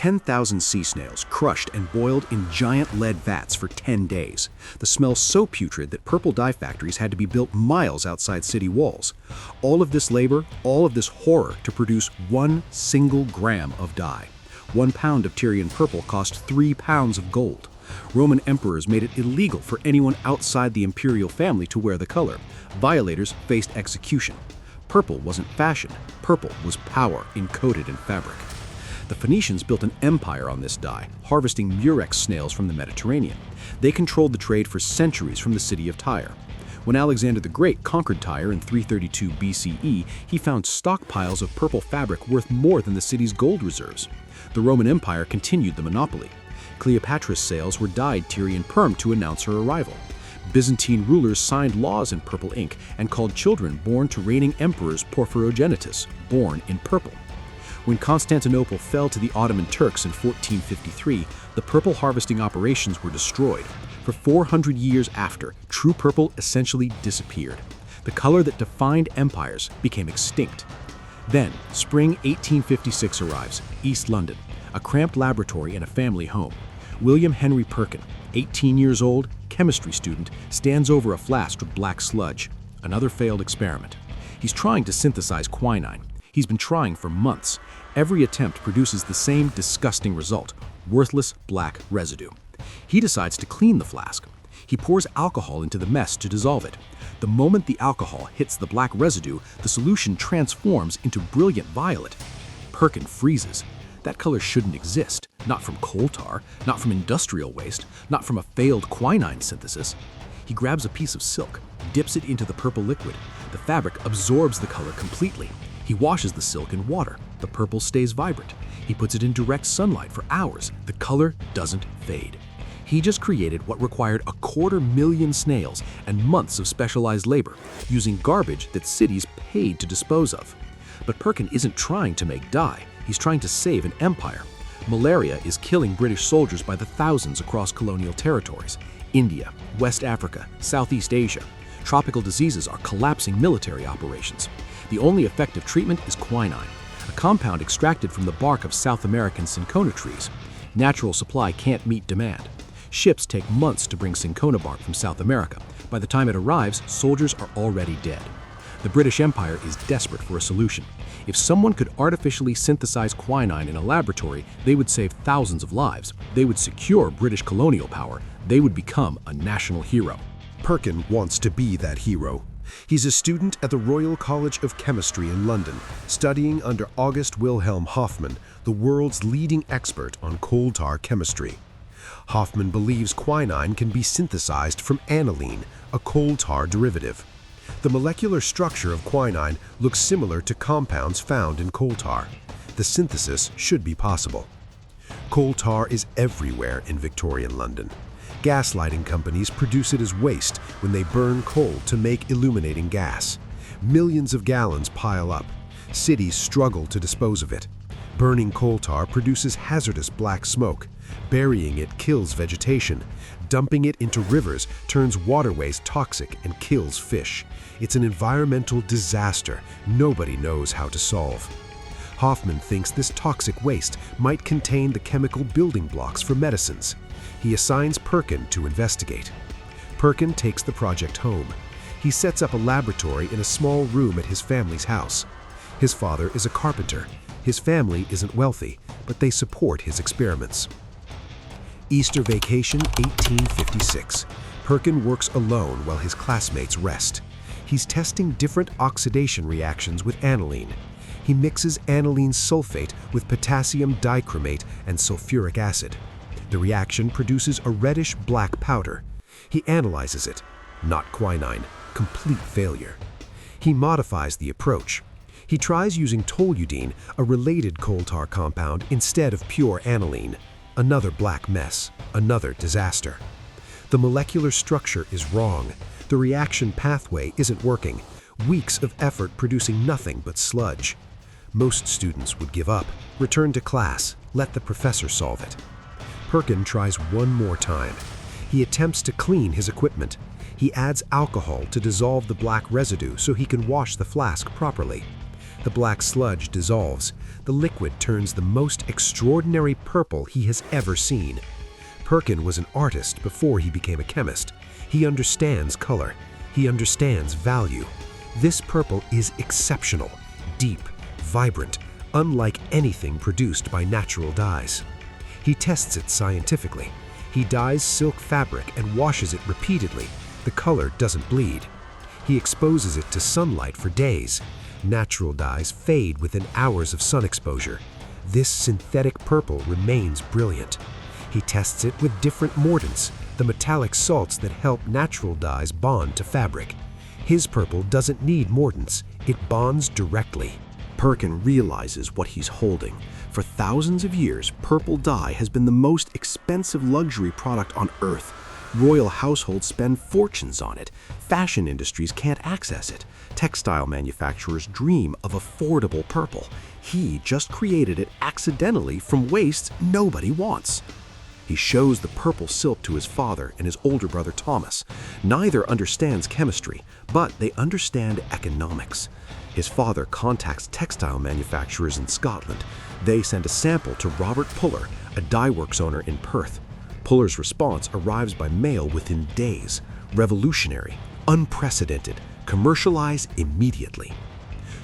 10,000 sea snails crushed and boiled in giant lead vats for 10 days. The smell so putrid that purple dye factories had to be built miles outside city walls. All of this labor, all of this horror to produce 1 single gram of dye. 1 pound of Tyrian purple cost 3 pounds of gold. Roman emperors made it illegal for anyone outside the imperial family to wear the color. Violators faced execution. Purple wasn't fashion. Purple was power encoded in fabric. The Phoenicians built an empire on this dye, harvesting murex snails from the Mediterranean. They controlled the trade for centuries from the city of Tyre. When Alexander the Great conquered Tyre in 332 BCE, he found stockpiles of purple fabric worth more than the city's gold reserves. The Roman Empire continued the monopoly. Cleopatra's sails were dyed Tyrian perm to announce her arrival. Byzantine rulers signed laws in purple ink and called children born to reigning emperors porphyrogenitus, born in purple. When Constantinople fell to the Ottoman Turks in 1453, the purple harvesting operations were destroyed. For 400 years after, true purple essentially disappeared. The color that defined empires became extinct. Then, spring 1856 arrives, East London, a cramped laboratory and a family home. William Henry Perkin, 18 years old, chemistry student, stands over a flask with black sludge. Another failed experiment. He's trying to synthesize quinine. He's been trying for months. Every attempt produces the same disgusting result, worthless black residue. He decides to clean the flask. He pours alcohol into the mess to dissolve it. The moment the alcohol hits the black residue, the solution transforms into brilliant violet. Perkin freezes. That color shouldn't exist, not from coal tar, not from industrial waste, not from a failed quinine synthesis. He grabs a piece of silk, dips it into the purple liquid. The fabric absorbs the color completely. He washes the silk in water. The purple stays vibrant. He puts it in direct sunlight for hours. The color doesn't fade. He just created what required 250,000 snails and months of specialized labor, using garbage that cities paid to dispose of. But Perkin isn't trying to make dye. He's trying to save an empire. Malaria is killing British soldiers by the thousands across colonial territories. India, West Africa, Southeast Asia. Tropical diseases are collapsing military operations. The only effective treatment is quinine, a compound extracted from the bark of South American cinchona trees. Natural supply can't meet demand. Ships take months to bring cinchona bark from South America. By the time it arrives, soldiers are already dead. The British Empire is desperate for a solution. If someone could artificially synthesize quinine in a laboratory, they would save thousands of lives. They would secure British colonial power. They would become a national hero. Perkin wants to be that hero. He's a student at the Royal College of Chemistry in London, studying under August Wilhelm Hofmann, the world's leading expert on coal tar chemistry. Hofmann believes quinine can be synthesized from aniline, a coal tar derivative. The molecular structure of quinine looks similar to compounds found in coal tar. The synthesis should be possible. Coal tar is everywhere in Victorian London. Gaslighting companies produce it as waste when they burn coal to make illuminating gas. Millions of gallons pile up. Cities struggle to dispose of it. Burning coal tar produces hazardous black smoke. Burying it kills vegetation. Dumping it into rivers turns waterways toxic and kills fish. It's an environmental disaster nobody knows how to solve. Hofmann thinks this toxic waste might contain the chemical building blocks for medicines. He assigns Perkin to investigate. Perkin takes the project home. He sets up a laboratory in a small room at his family's house. His father is a carpenter. His family isn't wealthy, but they support his experiments. Easter vacation 1856. Perkin works alone while his classmates rest. He's testing different oxidation reactions with aniline. He mixes aniline sulfate with potassium dichromate and sulfuric acid. The reaction produces a reddish-black powder. He analyzes it. Not quinine. Complete failure. He modifies the approach. He tries using toluidine, a related coal tar compound, instead of pure aniline. Another black mess. Another disaster. The molecular structure is wrong. The reaction pathway isn't working. Weeks of effort producing nothing but sludge. Most students would give up, return to class, let the professor solve it. Perkin tries one more time. He attempts to clean his equipment. He adds alcohol to dissolve the black residue so he can wash the flask properly. The black sludge dissolves. The liquid turns the most extraordinary purple he has ever seen. Perkin was an artist before he became a chemist. He understands color. He understands value. This purple is exceptional, deep, vibrant, unlike anything produced by natural dyes. He tests it scientifically. He dyes silk fabric and washes it repeatedly. The color doesn't bleed. He exposes it to sunlight for days. Natural dyes fade within hours of sun exposure. This synthetic purple remains brilliant. He tests it with different mordants, the metallic salts that help natural dyes bond to fabric. His purple doesn't need mordants. It bonds directly. Perkin realizes what he's holding. For thousands of years, purple dye has been the most expensive luxury product on Earth. Royal households spend fortunes on it. Fashion industries can't access it. Textile manufacturers dream of affordable purple. He just created it accidentally from wastes nobody wants. He shows the purple silk to his father and his older brother Thomas. Neither understands chemistry, but they understand economics. His father contacts textile manufacturers in Scotland. They send a sample to Robert Puller, a dye works owner in Perth. Puller's response arrives by mail within days. Revolutionary, unprecedented, commercialized immediately.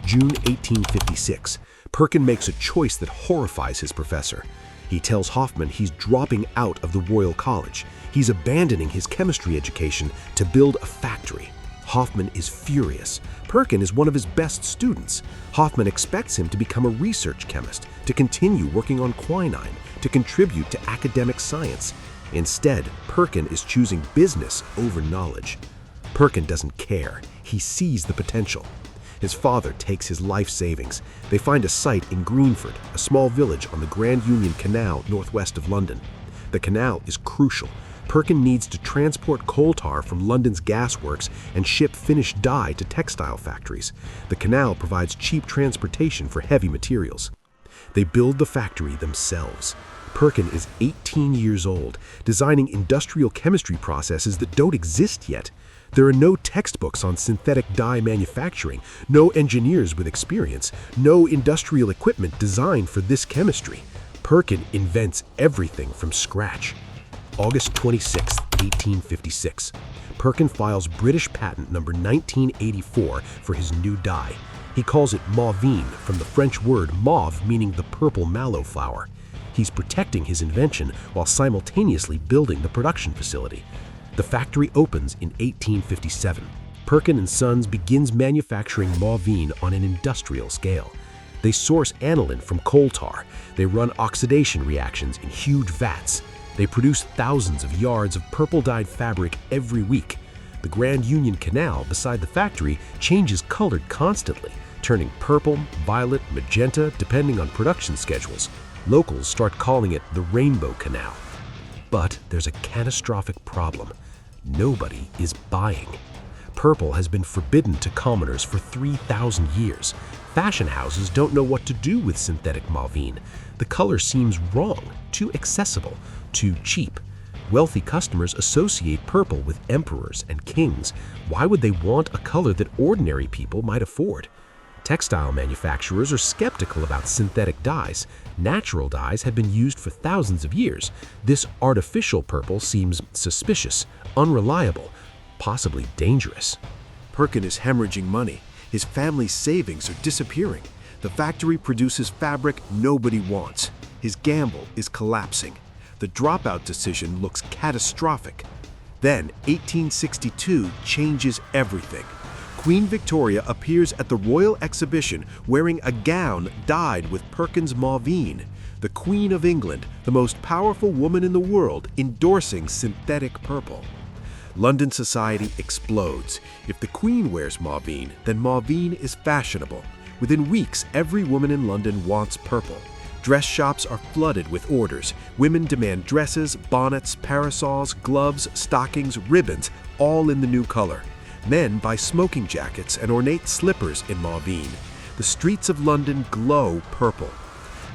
June 1856. Perkin makes a choice that horrifies his professor. He tells Hoffman he's dropping out of the Royal College. He's abandoning his chemistry education to build a factory. Hoffman is furious. Perkin is one of his best students. Hoffman expects him to become a research chemist, to continue working on quinine, to contribute to academic science. Instead, Perkin is choosing business over knowledge. Perkin doesn't care. He sees the potential. His father takes his life savings. They find a site in Greenford, a small village on the Grand Union Canal northwest of London. The canal is crucial. Perkin needs to transport coal tar from London's gasworks and ship finished dye to textile factories. The canal provides cheap transportation for heavy materials. They build the factory themselves. Perkin is 18 years old, designing industrial chemistry processes that don't exist yet. There are no textbooks on synthetic dye manufacturing, no engineers with experience, no industrial equipment designed for this chemistry. Perkin invents everything from scratch. August 26, 1856. Perkin files British patent number 1984 for his new dye. He calls it mauveine, from the French word mauve meaning the purple mallow flower. He's protecting his invention while simultaneously building the production facility. The factory opens in 1857. Perkin & Sons begins manufacturing mauveine on an industrial scale. They source aniline from coal tar. They run oxidation reactions in huge vats. They produce thousands of yards of purple-dyed fabric every week. The Grand Union Canal beside the factory changes color constantly, turning purple, violet, magenta, depending on production schedules. Locals start calling it the Rainbow Canal. But there's a catastrophic problem. Nobody is buying. Purple has been forbidden to commoners for 3,000 years. Fashion houses don't know what to do with synthetic mauveine. The color seems wrong, too accessible, too cheap. Wealthy customers associate purple with emperors and kings. Why would they want a color that ordinary people might afford? Textile manufacturers are skeptical about synthetic dyes. Natural dyes have been used for thousands of years. This artificial purple seems suspicious, unreliable, possibly dangerous. Perkin is hemorrhaging money. His family's savings are disappearing. The factory produces fabric nobody wants. His gamble is collapsing. The dropout decision looks catastrophic. Then, 1862 changes everything. Queen Victoria appears at the Royal Exhibition wearing a gown dyed with Perkin's mauveine. The Queen of England, the most powerful woman in the world, endorsing synthetic purple. London society explodes. If the Queen wears mauveine, then mauveine is fashionable. Within weeks, every woman in London wants purple. Dress shops are flooded with orders. Women demand dresses, bonnets, parasols, gloves, stockings, ribbons, all in the new color. Men buy smoking jackets and ornate slippers in mauveine. The streets of London glow purple.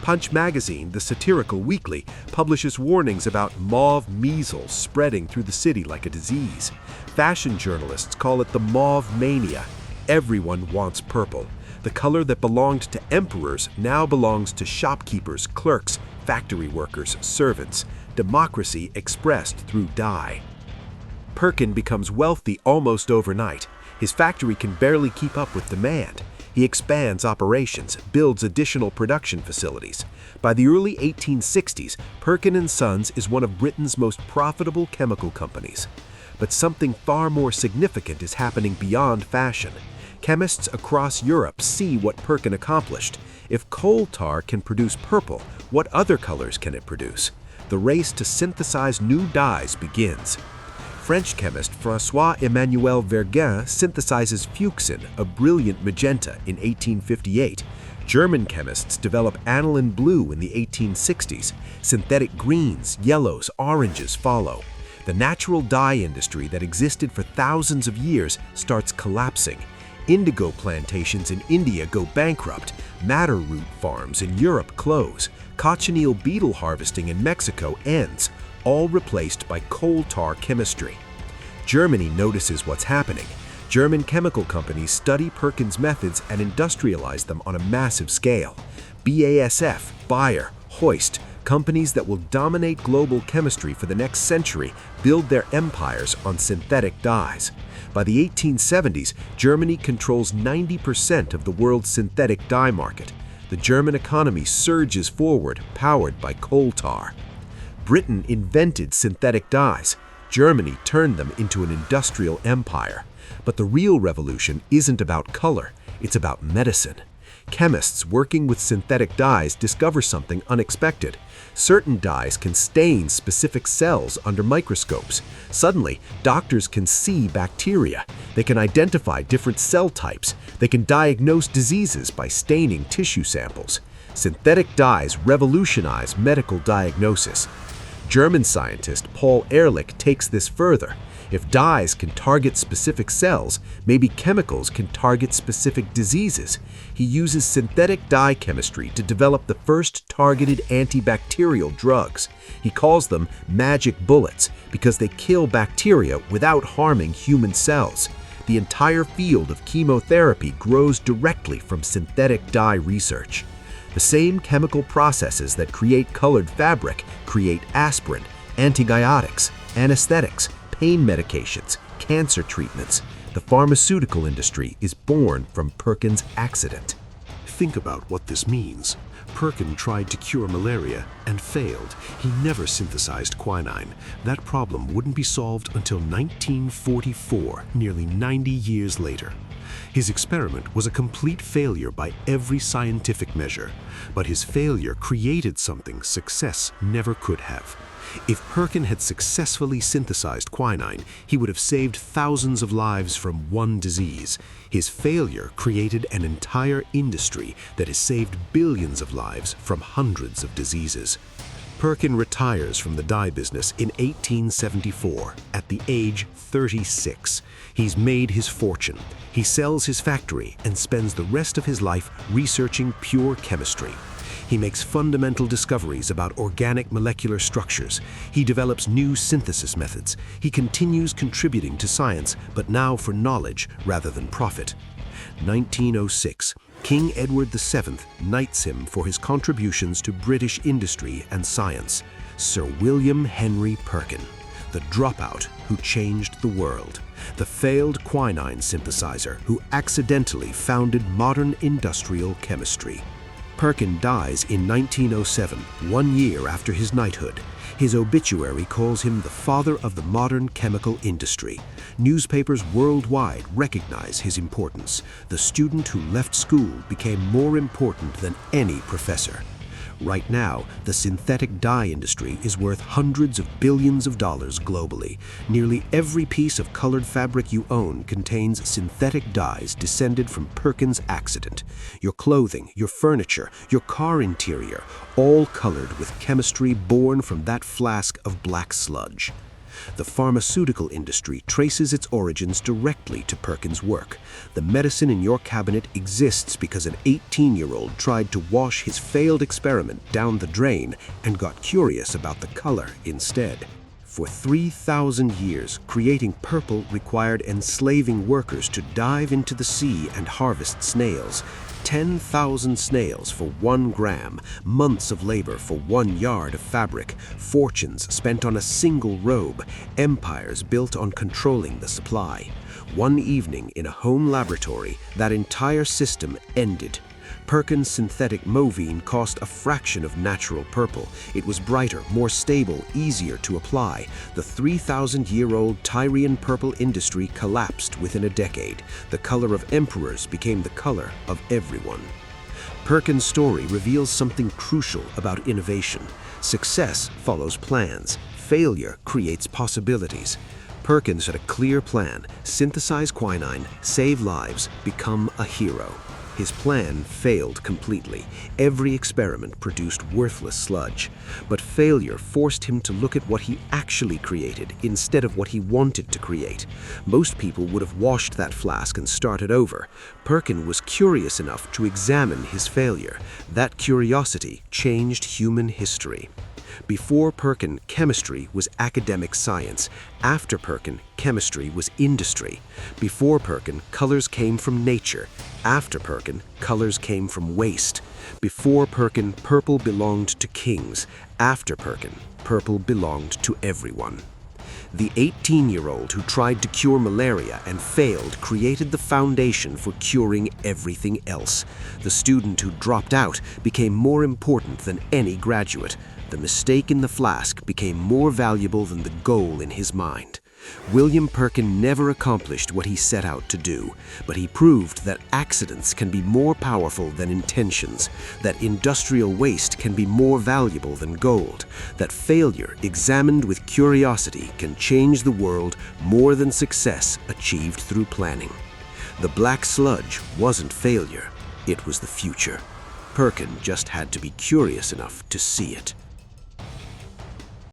Punch magazine, the satirical weekly, publishes warnings about mauve measles spreading through the city like a disease. Fashion journalists call it the mauve mania. Everyone wants purple. The color that belonged to emperors now belongs to shopkeepers, clerks, factory workers, servants. Democracy expressed through dye. Perkin becomes wealthy almost overnight. His factory can barely keep up with demand. He expands operations, builds additional production facilities. By the early 1860s, Perkin & Sons is one of Britain's most profitable chemical companies. But something far more significant is happening beyond fashion. Chemists across Europe see what Perkin accomplished. If coal tar can produce purple, what other colors can it produce? The race to synthesize new dyes begins. French chemist François-Emmanuel Verguin synthesizes fuchsin, a brilliant magenta, in 1858. German chemists develop aniline blue in the 1860s. Synthetic greens, yellows, oranges follow. The natural dye industry that existed for thousands of years starts collapsing. Indigo plantations in India go bankrupt. Madder root farms in Europe close. Cochineal beetle harvesting in Mexico ends, all replaced by coal tar chemistry. Germany notices what's happening. German chemical companies study Perkin's methods and industrialize them on a massive scale. BASF, Bayer, Hoist, companies that will dominate global chemistry for the next century, build their empires on synthetic dyes. By the 1870s, Germany controls 90% of the world's synthetic dye market. The German economy surges forward, powered by coal tar. Britain invented synthetic dyes. Germany turned them into an industrial empire. But the real revolution isn't about color, it's about medicine. Chemists working with synthetic dyes discover something unexpected. Certain dyes can stain specific cells under microscopes. Suddenly, doctors can see bacteria. They can identify different cell types. They can diagnose diseases by staining tissue samples. Synthetic dyes revolutionize medical diagnosis. German scientist Paul Ehrlich takes this further. If dyes can target specific cells, maybe chemicals can target specific diseases. He uses synthetic dye chemistry to develop the first targeted antibacterial drugs. He calls them magic bullets because they kill bacteria without harming human cells. The entire field of chemotherapy grows directly from synthetic dye research. The same chemical processes that create colored fabric create aspirin, antibiotics, anesthetics, pain medications, cancer treatments. The pharmaceutical industry is born from Perkin's accident. Think about what this means. Perkin tried to cure malaria and failed. He never synthesized quinine. That problem wouldn't be solved until 1944, nearly 90 years later. His experiment was a complete failure by every scientific measure, but his failure created something success never could have. If Perkin had successfully synthesized quinine, he would have saved thousands of lives from one disease. His failure created an entire industry that has saved billions of lives from hundreds of diseases. Perkin retires from the dye business in 1874 at the age 36. He's made his fortune. He sells his factory and spends the rest of his life researching pure chemistry. He makes fundamental discoveries about organic molecular structures. He develops new synthesis methods. He continues contributing to science, but now for knowledge rather than profit. 1906. King Edward VII knights him for his contributions to British industry and science. Sir William Henry Perkin, the dropout who changed the world, the failed quinine synthesizer who accidentally founded modern industrial chemistry. Perkin dies in 1907, 1 year after his knighthood. His obituary calls him the father of the modern chemical industry. Newspapers worldwide recognize his importance. The student who left school became more important than any professor. Right now, the synthetic dye industry is worth hundreds of billions of dollars globally. Nearly every piece of colored fabric you own contains synthetic dyes descended from Perkin's accident. Your clothing, your furniture, your car interior, all colored with chemistry born from that flask of black sludge. The pharmaceutical industry traces its origins directly to Perkin's work. The medicine in your cabinet exists because an 18-year-old tried to wash his failed experiment down the drain and got curious about the color instead. For 3,000 years, creating purple required enslaving workers to dive into the sea and harvest snails. 10,000 snails for 1 gram, months of labor for 1 yard of fabric, fortunes spent on a single robe, empires built on controlling the supply. One evening in a home laboratory, that entire system ended. Perkin's synthetic mauveine cost a fraction of natural purple. It was brighter, more stable, easier to apply. The 3,000-year-old Tyrian purple industry collapsed within a decade. The color of emperors became the color of everyone. Perkin's story reveals something crucial about innovation. Success follows plans. Failure creates possibilities. Perkins had a clear plan: synthesize quinine, save lives, become a hero. His plan failed completely. Every experiment produced worthless sludge. But failure forced him to look at what he actually created instead of what he wanted to create. Most people would have washed that flask and started over. Perkin was curious enough to examine his failure. That curiosity changed human history. Before Perkin, chemistry was academic science. After Perkin, chemistry was industry. Before Perkin, colors came from nature. After Perkin, colors came from waste. Before Perkin, purple belonged to kings. After Perkin, purple belonged to everyone. The 18-year-old who tried to cure malaria and failed created the foundation for curing everything else. The student who dropped out became more important than any graduate. The mistake in the flask became more valuable than the goal in his mind. William Perkin never accomplished what he set out to do, but he proved that accidents can be more powerful than intentions, that industrial waste can be more valuable than gold, that failure examined with curiosity can change the world more than success achieved through planning. The black sludge wasn't failure, it was the future. Perkin just had to be curious enough to see it.